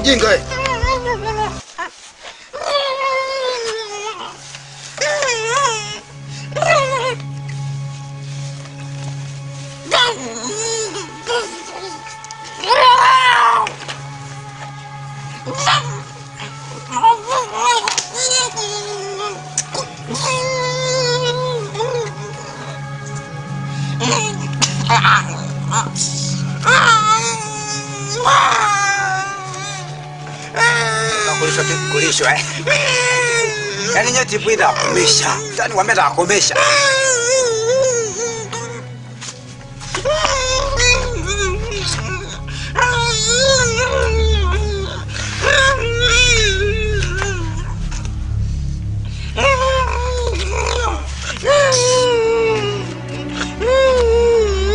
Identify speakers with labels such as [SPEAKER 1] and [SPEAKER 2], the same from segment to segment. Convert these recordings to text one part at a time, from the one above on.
[SPEAKER 1] mjinga wewe. Kulishwa yani nyeti bwida kumesha yani wameta kumesha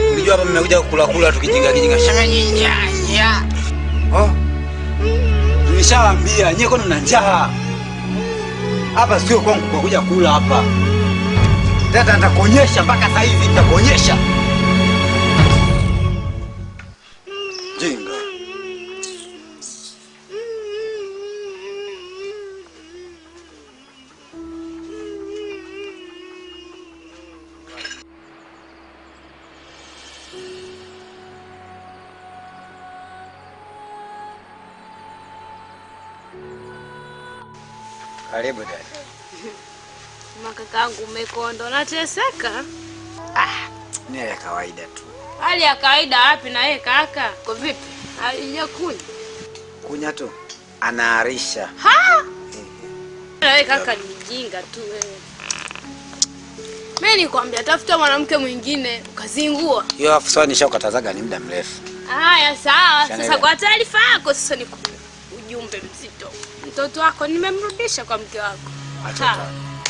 [SPEAKER 1] nilijua hapa mmekuja kula tukijinga shanganya oh nimeshawaambia nyie kwani mna njaa hapa sio kwangu kwa kuja kula hapa. Tata nitakuonyesha mpaka saa hizi nitakuonyesha. Jinga. Karibu dada.
[SPEAKER 2] Makakangu umekonda, unateseka?
[SPEAKER 1] Ni ya kawaida tu.
[SPEAKER 2] Hali ya kawaida wapi na yeye kaka? Kwa vipi? Halijakunya.
[SPEAKER 1] Kunya tu. Anaarisha.
[SPEAKER 2] Ha? Na wewe kaka ni mjinga tu wewe. Mimi nikwambia tafuta mwanamke mwingine ukazingua.
[SPEAKER 1] Hiyo afisa nishakatazaga ni muda mrefu.
[SPEAKER 2] Haya sawa. Sasa kwa taarifa yako sasa ni ujumbe mzito. Mtoto wako nimemrudisha kwa mke wako.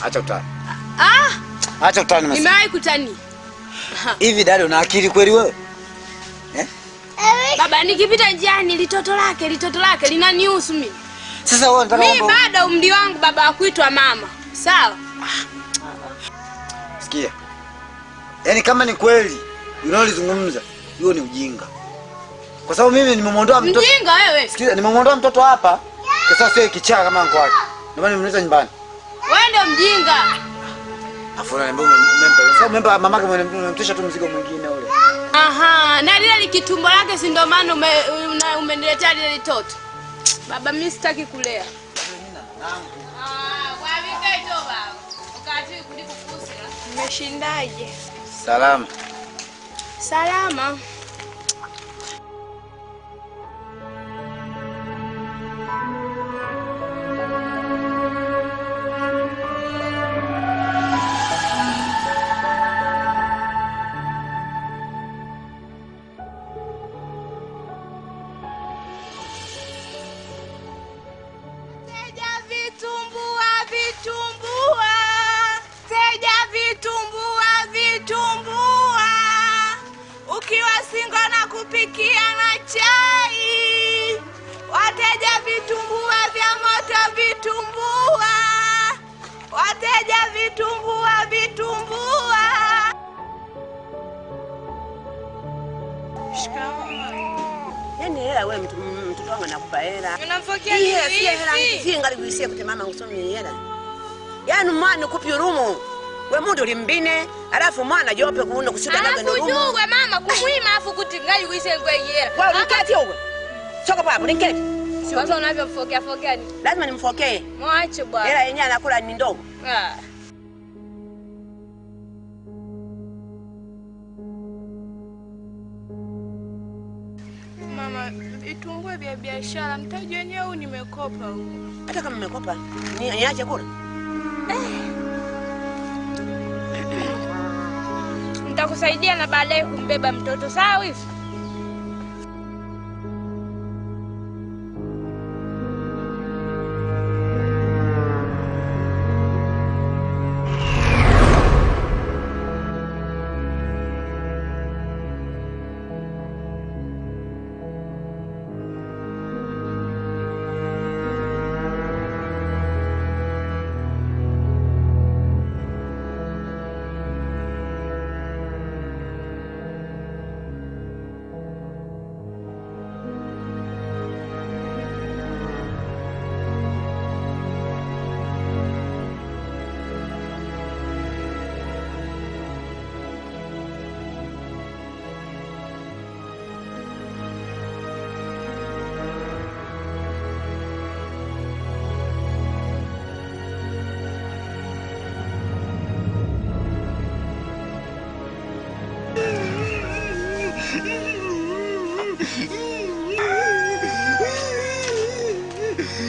[SPEAKER 1] Acha utani. Acha utani masi.
[SPEAKER 2] Nimewahi kutani.
[SPEAKER 1] Hivi dada una akili kweli wewe?
[SPEAKER 2] Baba nikipita njiani litoto lake linanihusu mimi.
[SPEAKER 1] Sasa wewe unataka
[SPEAKER 2] mimi bado umri wangu baba akuitwa mama. Sawa?
[SPEAKER 1] Sikia. Yaani kama ni kweli unalizungumza, hiyo ni ujinga. Kwa sababu mimi nimemwondoa mtoto.
[SPEAKER 2] Mjinga wewe.
[SPEAKER 1] Sikia, nimemwondoa mtoto hapa. Kwa sababu sio kichaa kama mko wake. Ndio maana nimemleta nyumbani.
[SPEAKER 2] Wewe ndio mjinga.
[SPEAKER 1] Afuna niambia umempa. Sasa umempa mamake umemtisha tu mzigo mwingine ule.
[SPEAKER 2] Aha, na lile likitumbo lake si ndio maana umeniletea lile litoto. Baba mimi sitaki kulea. Kwa vita ito baba. Ukati kulikukusa. Umeshindaje?
[SPEAKER 1] Salama.
[SPEAKER 2] Salama. Kupikia na chai, wateja vitumbua vya moto vitumbua, wateja vitumbua.
[SPEAKER 3] Shikamoo. Yani hela wewe mtoto wangu anakupa hela.
[SPEAKER 2] Unamfokea nini hivi?
[SPEAKER 3] Hela ngali kuisia kuti mama usome hela. Yani mwana kupyurumo. We mundu limbine, alafu mwana jope kuunda kushuta naga no rumu.
[SPEAKER 2] Kujugwe mama kumwima afu kuti ngali kuise ngweyera.
[SPEAKER 3] Wewe uniketi huko. Choka papo uniketi.
[SPEAKER 2] Sasa unavyomfokea ni?
[SPEAKER 3] Lazima nimfokee.
[SPEAKER 2] Mwache bwana.
[SPEAKER 3] Hela yenyewe anakula ni ndogo.
[SPEAKER 2] Mama, vitumbua vya biashara mtaji wenyewe nimekopa huko.
[SPEAKER 3] Hata kama nimekopa, niache kula.
[SPEAKER 2] Nitakusaidia na baadaye kumbeba mtoto sawa hivi?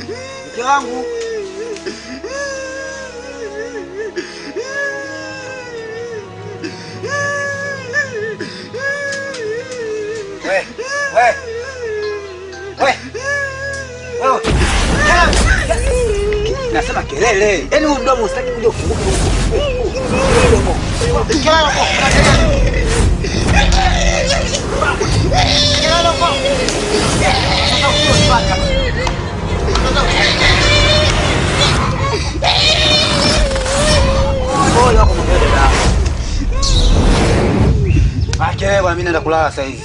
[SPEAKER 1] Mke wangu. Nasema kelele. Yaani huyu mdomo usitaki kuja kufunguka. Mimi naenda kulala sasa hivi.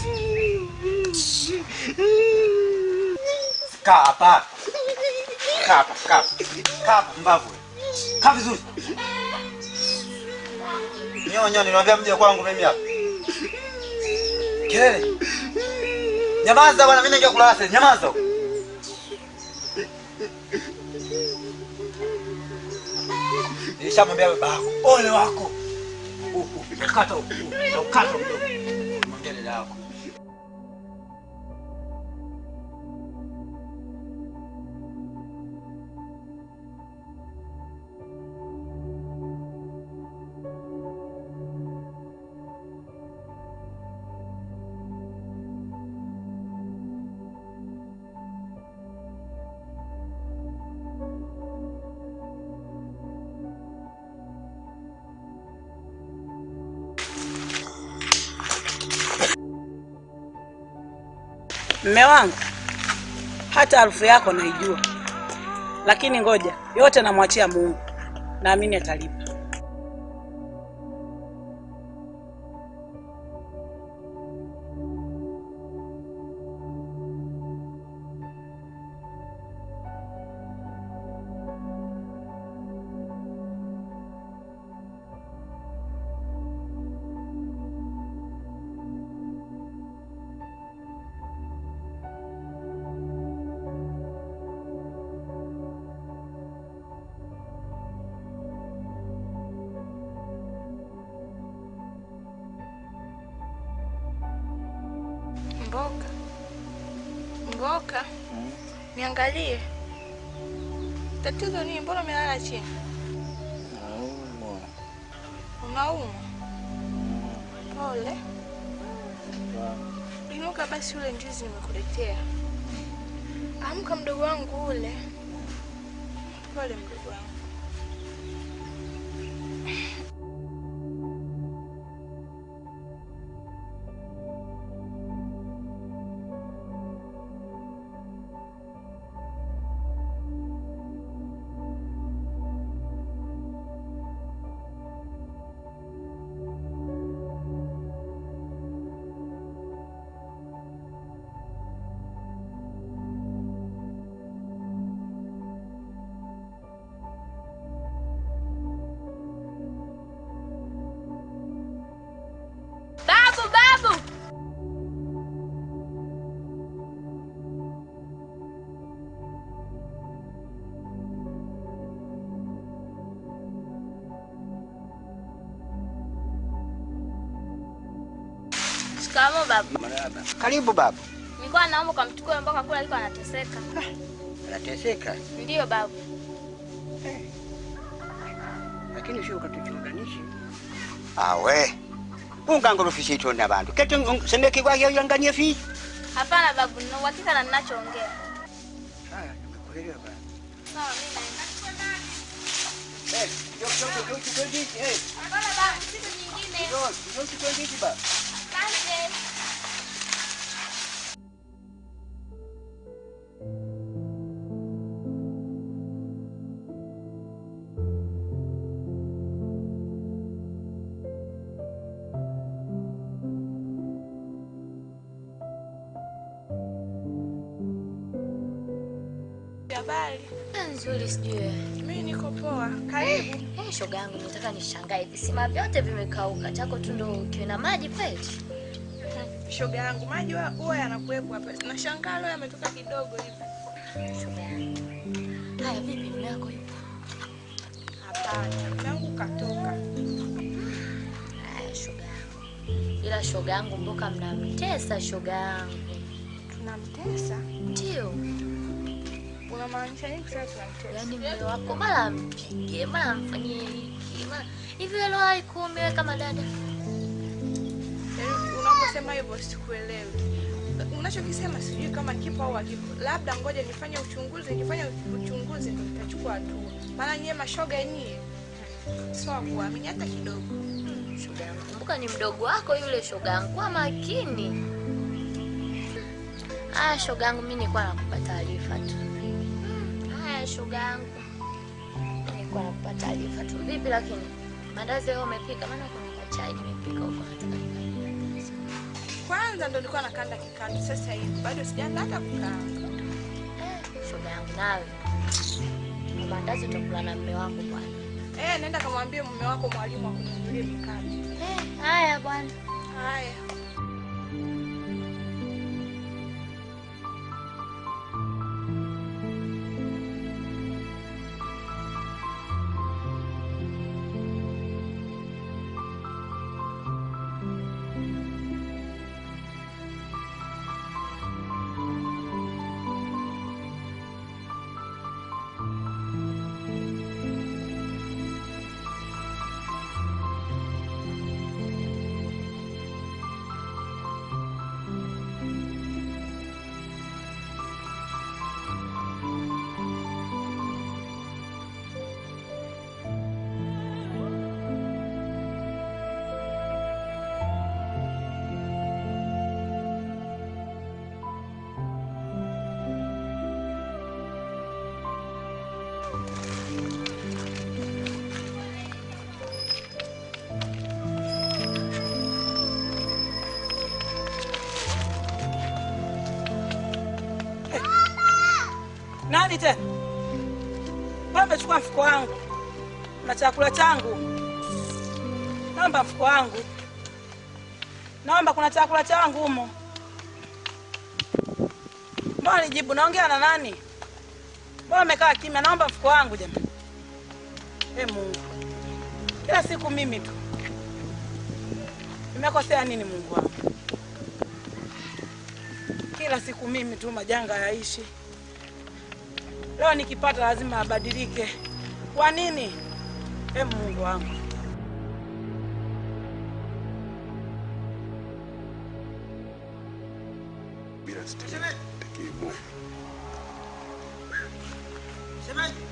[SPEAKER 1] Kaa hapa. Kaa mbavu. Kaa vizuri. Nyonyo niwaambia mje kwangu mimi hapa. Kelele. Nyamaza bwana, mimi naingia kulala sasa. Nyamaza. Nilishamwambia babako, ole wako. Kata mdomo. Mwambie dada yako.
[SPEAKER 4] Mme wangu, hata harufu yako naijua, lakini ngoja yote namwachia Mungu, naamini atalipa.
[SPEAKER 5] Mboka. Niangalie. Tatizo nini? Mbona umelala chini? Unaumwa? Pole. Inuka basi ule ndizi nimekuletea. Amka mdogo wangu ule. Pole mdogo wangu.
[SPEAKER 2] Babu! Shikamoo babu.
[SPEAKER 6] Marhaba. Karibu babu.
[SPEAKER 2] Nilikuwa naomba kumchukua mpaka kule aliko anateseka.
[SPEAKER 6] Anateseka?
[SPEAKER 2] Ndio babu.
[SPEAKER 6] Lakini sio ukatuchunganishi. We. Ungangorofisha itona abantu. Kete semeki kwa hiyo yanganie fi?
[SPEAKER 2] Hapana babu, nina uhakika na ninachoongea.
[SPEAKER 6] Haya, nimekuelewa baba.
[SPEAKER 2] Sawa, mimi naenda.
[SPEAKER 6] Yo.
[SPEAKER 2] Hapana babu, siku nyingine.
[SPEAKER 6] Yo, baba.
[SPEAKER 2] Asante.
[SPEAKER 5] Habari.
[SPEAKER 2] Nzuri sijui.
[SPEAKER 5] Mimi niko poa. Karibu.
[SPEAKER 2] Shoga yangu, nataka nishangae. Visima vyote vimekauka. Chako tu ndo kiona maji kweli.
[SPEAKER 5] Shoga yangu, maji huwa yanakuepo hapa. Nashangaa leo yametoka kidogo hivi.
[SPEAKER 2] Shoga yangu. Haya vipi mume wako yupo?
[SPEAKER 5] Hapana, mume wangu katoka.
[SPEAKER 2] Haya shoga yangu. Ila shoga yangu Mboka mnamtesa shoga yangu.
[SPEAKER 5] Tunamtesa?
[SPEAKER 2] Ndio.
[SPEAKER 5] Unamaanisha nini sasa tunamtoa?
[SPEAKER 7] Yaani mume wako mara mpige, mara mfanyie hiki, mara hivi leo haikuumiwe kama dada.
[SPEAKER 5] Yaani unaposema hivyo sikuelewi. Unachokisema sijui kama kipo au hakipo. Labda ngoja nifanye uchunguzi ndio nitachukua hatua. Maana nyie mashoga nyie. Sio kuamini hata kidogo.
[SPEAKER 7] Shoga yangu, kumbuka ni mdogo wako yule shoga yangu, kwa makini. Shoga yangu, mimi nilikuwa nakupa taarifa tu. Shoga yangu, nilikuwa nakupa taarifa tu. Vipi lakini? Mandazi leo umepika? Maana kuna chai nimepika huko nataka nikapike.
[SPEAKER 5] Kwanza ndo nilikuwa nakanda kikando, sasa hivi bado sijaanza hata kukaanga.
[SPEAKER 7] Shoga yangu nawe. Mandazi utakula na mume wako bwana.
[SPEAKER 5] Nenda kamwambie mume wako mwalimu akununulie mikate.
[SPEAKER 7] Haya bwana.
[SPEAKER 5] Haya.
[SPEAKER 4] Nani tena? Baba, chukua mfuko wangu na chakula changu. Naomba mfuko wangu. Naomba, kuna chakula changu humo. Mbona nijibu, naongea na nani? Mbona umekaa kimya? Naomba mfuko wangu jamani. Mungu. Kila siku mimi tu. Nimekosea nini Mungu wangu? Kila siku mimi tu, majanga yaishi. Leo nikipata lazima abadilike. Kwa nini? Mungu wangu.
[SPEAKER 8] Bila stima. Tekimu.
[SPEAKER 6] Shemeji.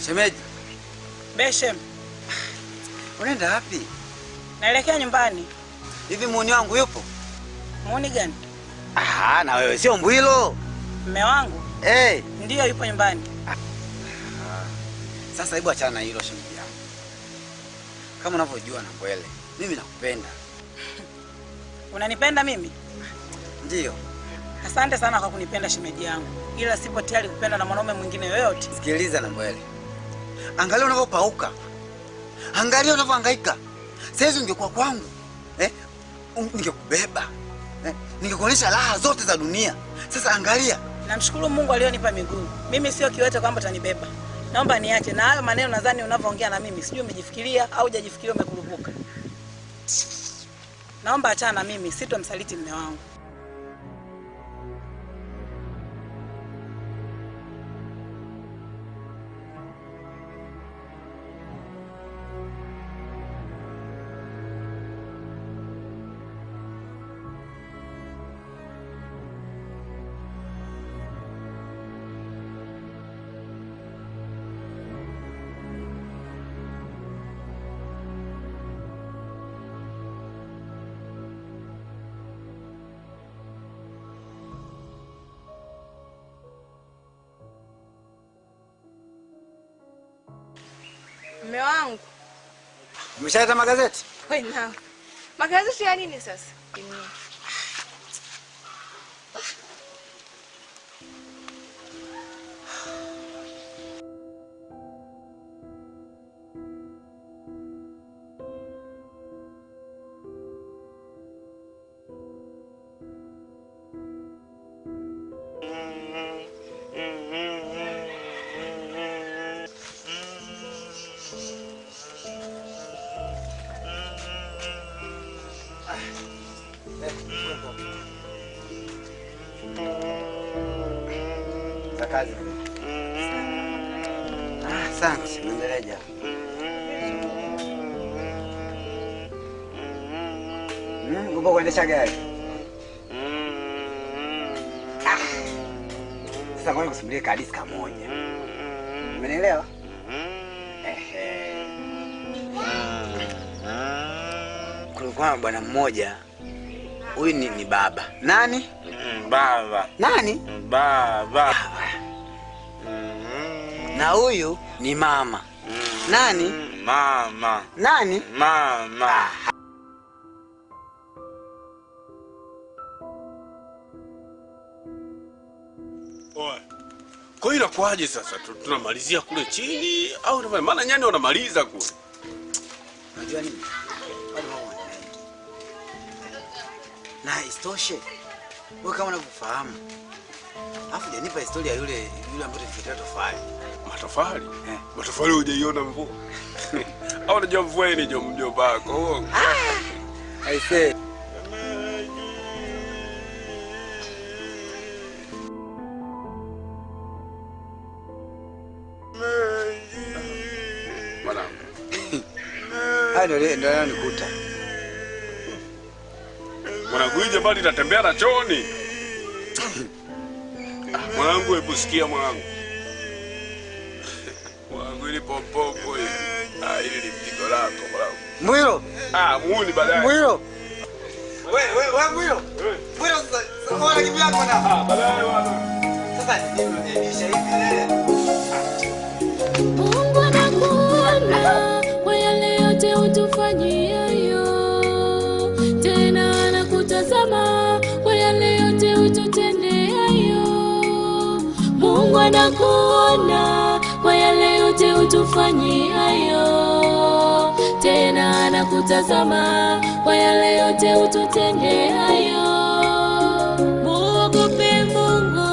[SPEAKER 1] Shemeji.
[SPEAKER 4] Beshem.
[SPEAKER 1] Unaenda wapi?
[SPEAKER 4] Naelekea nyumbani.
[SPEAKER 1] Hivi muuni wangu yupo?
[SPEAKER 4] Muuni gani?
[SPEAKER 1] Na wewe sio Mbwilo.
[SPEAKER 4] Mume wangu? Ndiyo, yupo nyumbani.
[SPEAKER 1] Sasa hebu achana na hilo shemeji yangu. Kama unavyojua na Mbwele, mimi nakupenda.
[SPEAKER 4] Unanipenda mimi?
[SPEAKER 1] Ndiyo.
[SPEAKER 4] Asante sana kwa kunipenda shemeji yangu. Ila sipo tayari kupenda na mwanaume mwingine yoyote.
[SPEAKER 1] Sikiliza na Mbwele. Angalia unavyopauka. Angalia unavyohangaika. Sasa ungekuwa kwangu, ningekubeba. Ningekuonyesha raha zote za dunia. Sasa angalia.
[SPEAKER 4] Namshukuru Mungu alionipa miguu. Mimi sio kiwete kwamba utanibeba. Naomba niache na hayo maneno, nadhani unavyoongea na mimi sijui umejifikiria au hujajifikiria, umekurupuka. Naomba achana na mimi, sitomsaliti mume wangu.
[SPEAKER 5] Mume wangu.
[SPEAKER 1] Umeshaleta magazeti?
[SPEAKER 5] Wewe na. Magazeti ya nini sasa?
[SPEAKER 1] Kazi. Asante, muendeleja. Upo kuendesha gari? Sasa ngoja nikusimulie hadithi kamoja. Umenielewa? Kulikuwa bwana mmoja. Huyu ni baba. Nani?
[SPEAKER 9] Baba.
[SPEAKER 1] Nani?
[SPEAKER 9] Baba.
[SPEAKER 1] Na huyu ni mama. Nani?
[SPEAKER 9] Mama.
[SPEAKER 1] Nani?
[SPEAKER 9] Mama.
[SPEAKER 8] Oe. Kwa hiyo inakuaje sasa? Tunamalizia kule chini au tunafanya? Maana nyani wanamaliza kule.
[SPEAKER 1] Unajua nini? Na istoshe. Wewe kama unavyofahamu. Alafu janipa historia yule ambaye tulifikia tofali.
[SPEAKER 8] Matofali? Matofali hujaiona mvua? Au unajua mvua ni mjomba wako?
[SPEAKER 1] I say. Ndio nikuta.
[SPEAKER 8] Mwanangu hii jabali natembea na chooni. Mwanangu hebu sikia mwanangu. Mwanangu ili popopo hili. Hili ni mpigo lako mwanangu.
[SPEAKER 1] Mwilo.
[SPEAKER 8] Muuni baadaye.
[SPEAKER 1] Mwilo. Wewe Mwilo. Mwilo sasa wana kipi yako na?
[SPEAKER 8] Baadaye bwana.
[SPEAKER 1] Sasa nimeisha hivi.
[SPEAKER 10] Mungu anakuona kwa yale yote utufanyiayo, tena anakutazama kwa yale yote ututendeayo. Mungu anakuona kwa yale yote utufanyiayo, tena anakutazama kwa yale yote ututendeayo. Muogope Mungu,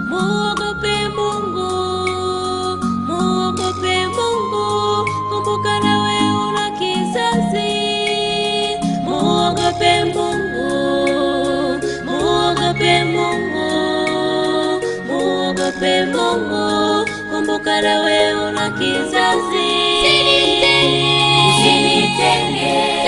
[SPEAKER 10] muogope Mungu, muogope Mungu, kumbuka nawe una kizazi. Muogope Mungu, muogope Mungu, muogope Mungu, kumbuka nawe una kizazi. Usinitenge, usinitenge.